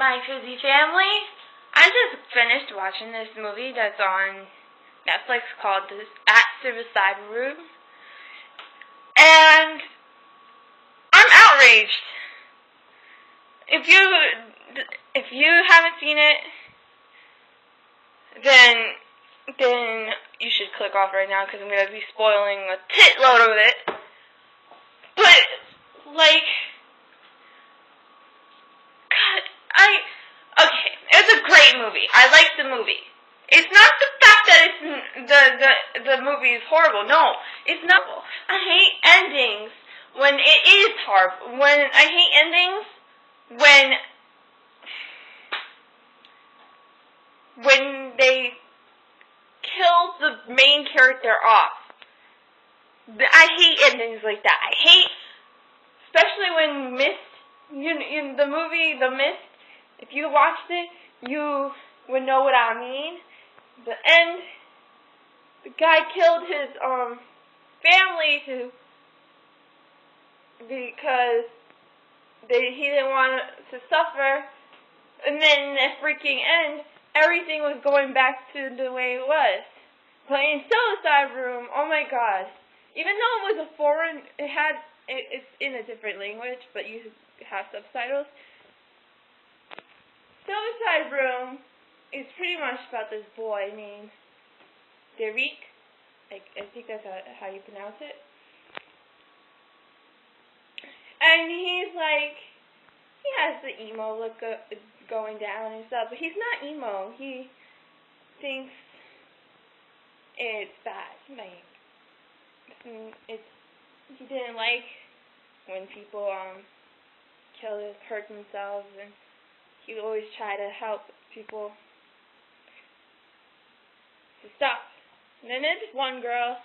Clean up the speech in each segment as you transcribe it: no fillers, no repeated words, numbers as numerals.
my fuzzy family. I just finished watching this movie that's on Netflix called At Suicide Room. And I'm outraged. If you haven't seen it, then you should click off right now because I'm going to be spoiling a titload of it. But, like, God, okay, it's a great movie. I like the movie. It's not the fact that it's the movie is horrible. No, it's not. I hate endings when it is horrible. I hate endings when they kill the main character off. I hate endings like that. I hate, especially when in the movie The Mist, if you watched it, you would know what I mean. The end, the guy killed his family because he didn't want to suffer, and then in the freaking end, everything was going back to the way it was. But in Suicide Room, oh my God! Even though it was a foreign, it's in a different language, but you have subtitles. Suicide Room is pretty much about this boy named Derek. I think that's how you pronounce it. And he's like, he has the emo look going down and stuff, but he's not emo. He thinks it's bad. Like, he didn't like when people hurt themselves, and he would always try to help people to stop. And then there's one girl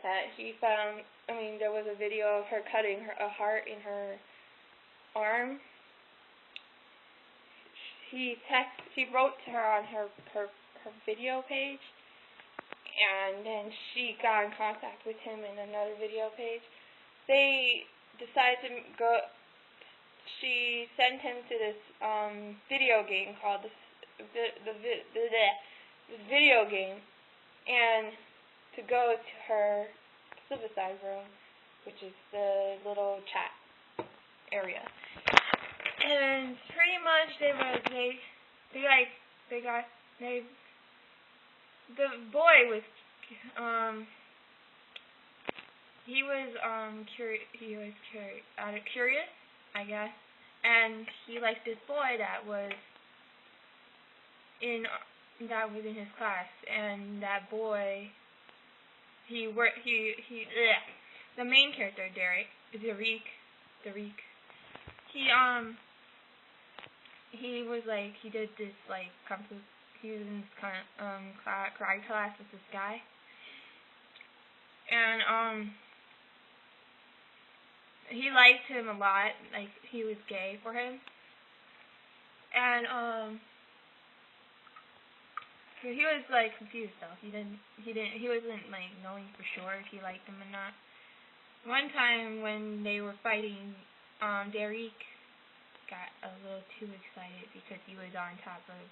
that he found. There was a video of her cutting a heart in her arm. He wrote to her on her video page, and then she got in contact with him in another video page. They decided to go. She sent him to this video game called this video game, and to go to her suicide room, which is the little chat area. And pretty much the boy was curious, I guess, and he liked this boy that was in his class, and that boy, the main character, Derek, he was like, he did this like he was in this karate class with this guy, and he liked him a lot, like he was gay for him, and he was like confused though. He wasn't like knowing for sure if he liked him or not. One time when they were fighting, Derek got a little too excited because he was on top of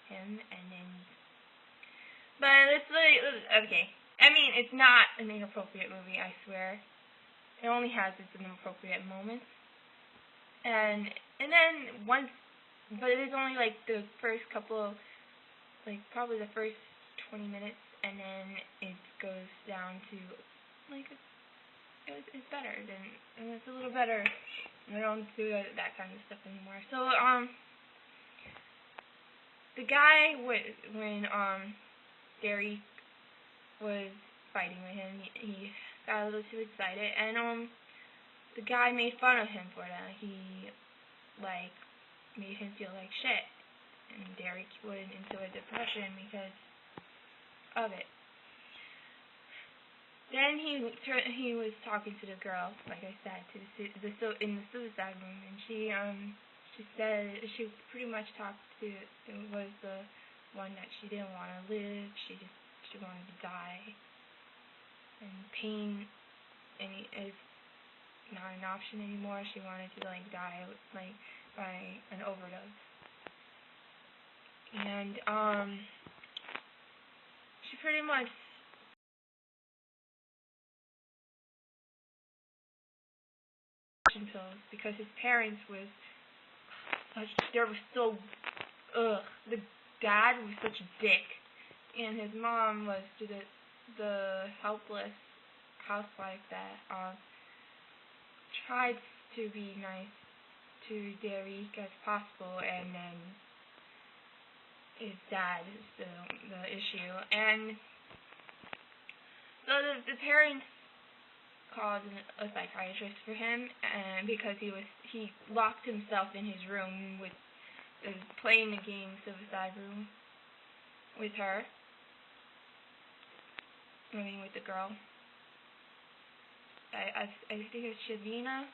him, and then. But it's like, okay. It's not an inappropriate movie, I swear. It only has its inappropriate moments. And then once, but it is only like the first couple of, like probably the first 20 minutes, and then it goes down to like it's better than, and it's a little better. We don't do that kind of stuff anymore. So the guy when Derek was fighting with him, he got a little too excited, and the guy made fun of him for that. He like made him feel like shit, and Derek went into a depression because of it. Then he was talking to the girl, like I said, in the suicide room, and she said she pretty much talked to, it was the one that she didn't want to live. She wanted to die, and pain is not an option anymore. She wanted to like die, like by an overdose. And she pretty much pills because his parents was such, they were so the dad was such a dick, and his mom was the helpless housewife that tried to be nice to Derek as possible, and then his dad is the issue. And so the parents called a psychiatrist for him, and because he locked himself in his room with playing the game Suicide Room with her. I mean, with the girl. I think it's Shavina.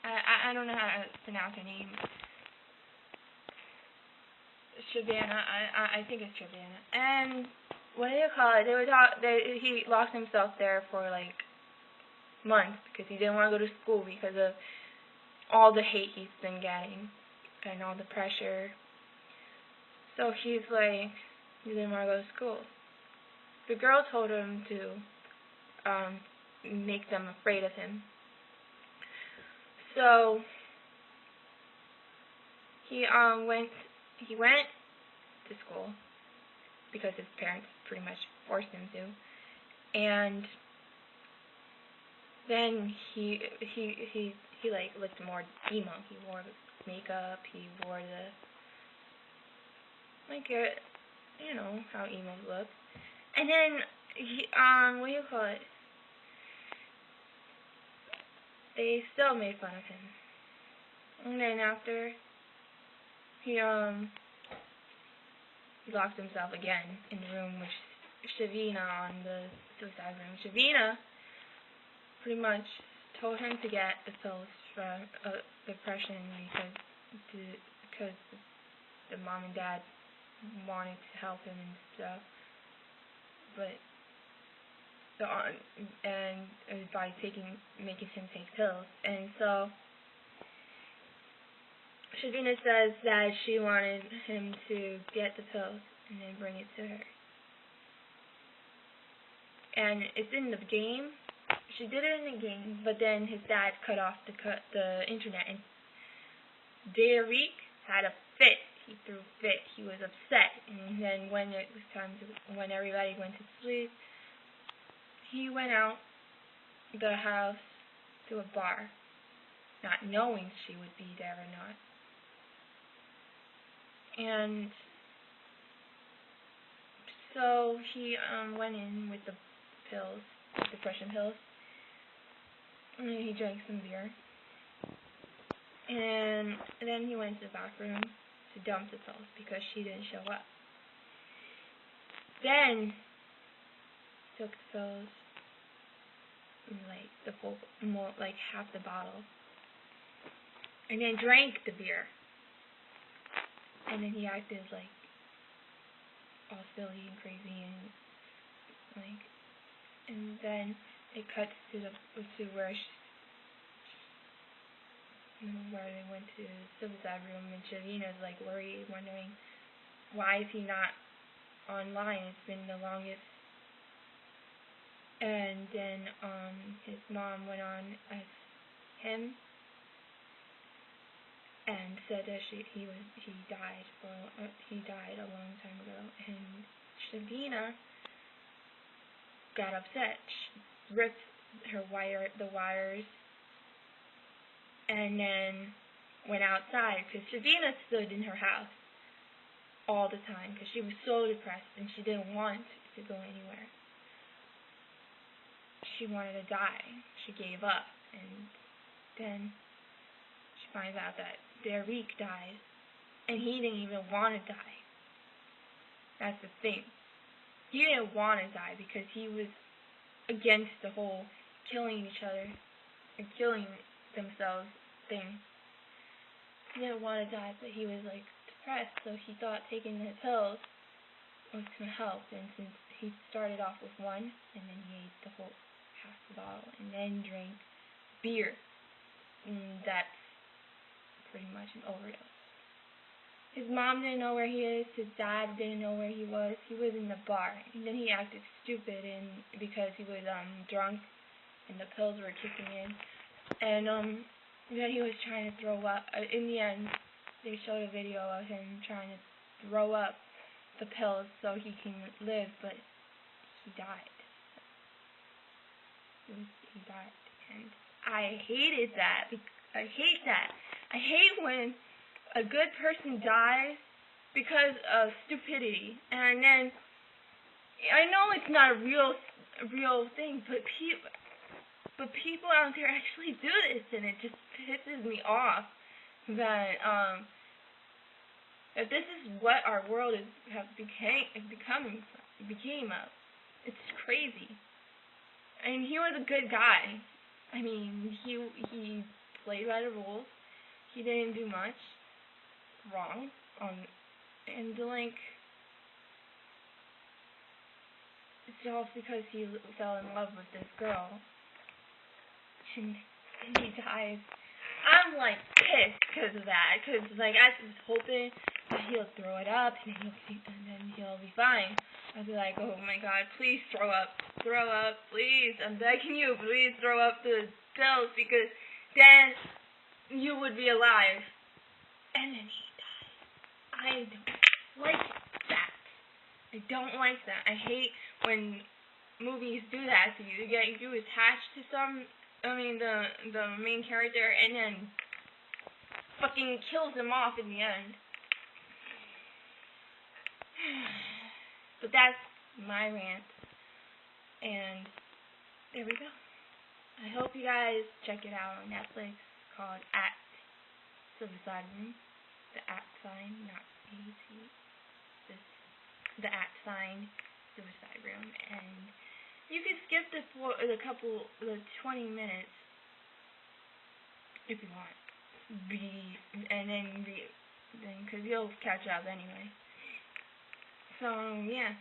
I don't know how to pronounce her name. Shavana. I think it's Shavana. And what do you call it? He locked himself there for like months because he didn't want to go to school because of all the hate he's been getting and all the pressure. So he's like, he didn't want to go to school. The girl told him to make them afraid of him. So he went to school because his parents pretty much forced him to, and then he like looked more emo. He wore makeup. He wore the you know how emos look. And then he what do you call it? They still made fun of him. And then after he locked himself again in the room with Shavina on the suicide room. Shavina pretty much told him to get the pills for depression because the mom and dad wanted to help him and stuff, but by making him take pills. And so Shavina says that she wanted him to get the pills and then bring it to her. And it's in the game. She did it in the game, but then his dad cut off the internet, and Derek had a fit. He threw a fit. He was upset. And then when it was when everybody went to sleep, he went out the house to a bar, not knowing she would be there or not. And so he went in with the pills, depression pills, and then he drank some beer. And then he went to the bathroom to dump the pills because she didn't show up. Then took the pills, like the full, like half the bottle, and then drank the beer. And then he acted like all silly and crazy, and then it cuts to where where they went to the suicide room, and Shavina's like worried, wondering why is he not online? It's been the longest. And then his mom went on as him and said that he died a long time ago. And Shavina got upset. She ripped the wires, and then went outside because Shavina stood in her house all the time because she was so depressed and she didn't want to go anywhere. She wanted to die. She gave up, and then she finds out that Derek died, and he didn't even want to die. That's the thing. He didn't want to die because he was against the whole killing each other and killing themselves thing. He didn't want to die, but he was like depressed, so he thought taking the pills was going to help. And since he started off with one, and then he ate the whole half the bottle, and then drank beer, and that's pretty much an overdose. His mom didn't know where he is. His dad didn't know where he was. He was in the bar, and then he acted stupid, and because he was drunk, and the pills were kicking in, and then he was trying to throw up. In the end, they showed a video of him trying to throw up the pills so he can live, but he died. He died, and I hated that. I hate that. I hate when a good person dies because of stupidity, and then I know it's not a real thing, but people out there actually do this, and it just pisses me off that that this is what our world became of. It's crazy. And he was a good guy. I mean, he played by the rules. He didn't do much wrong. And like, it's all because he fell in love with this girl. And he dies. I'm like pissed because of that. Because like I was hoping that he'll throw it up and then he'll be fine. I'd be like, oh my God, please throw up, please. I'm begging you, please throw up the pills because then you would be alive. And then he died. I don't like that. I don't like that. I hate when movies do that to you. You attached to the main character and then fucking kills him off in the end. But that's my rant. And there we go. I hope you guys check it out on Netflix. It's called Act Suicide Room. The Act sign, not AT. The Act sign Suicide Room. And you can skip the 20 minutes if you want. Because you'll catch up anyway. So, yeah.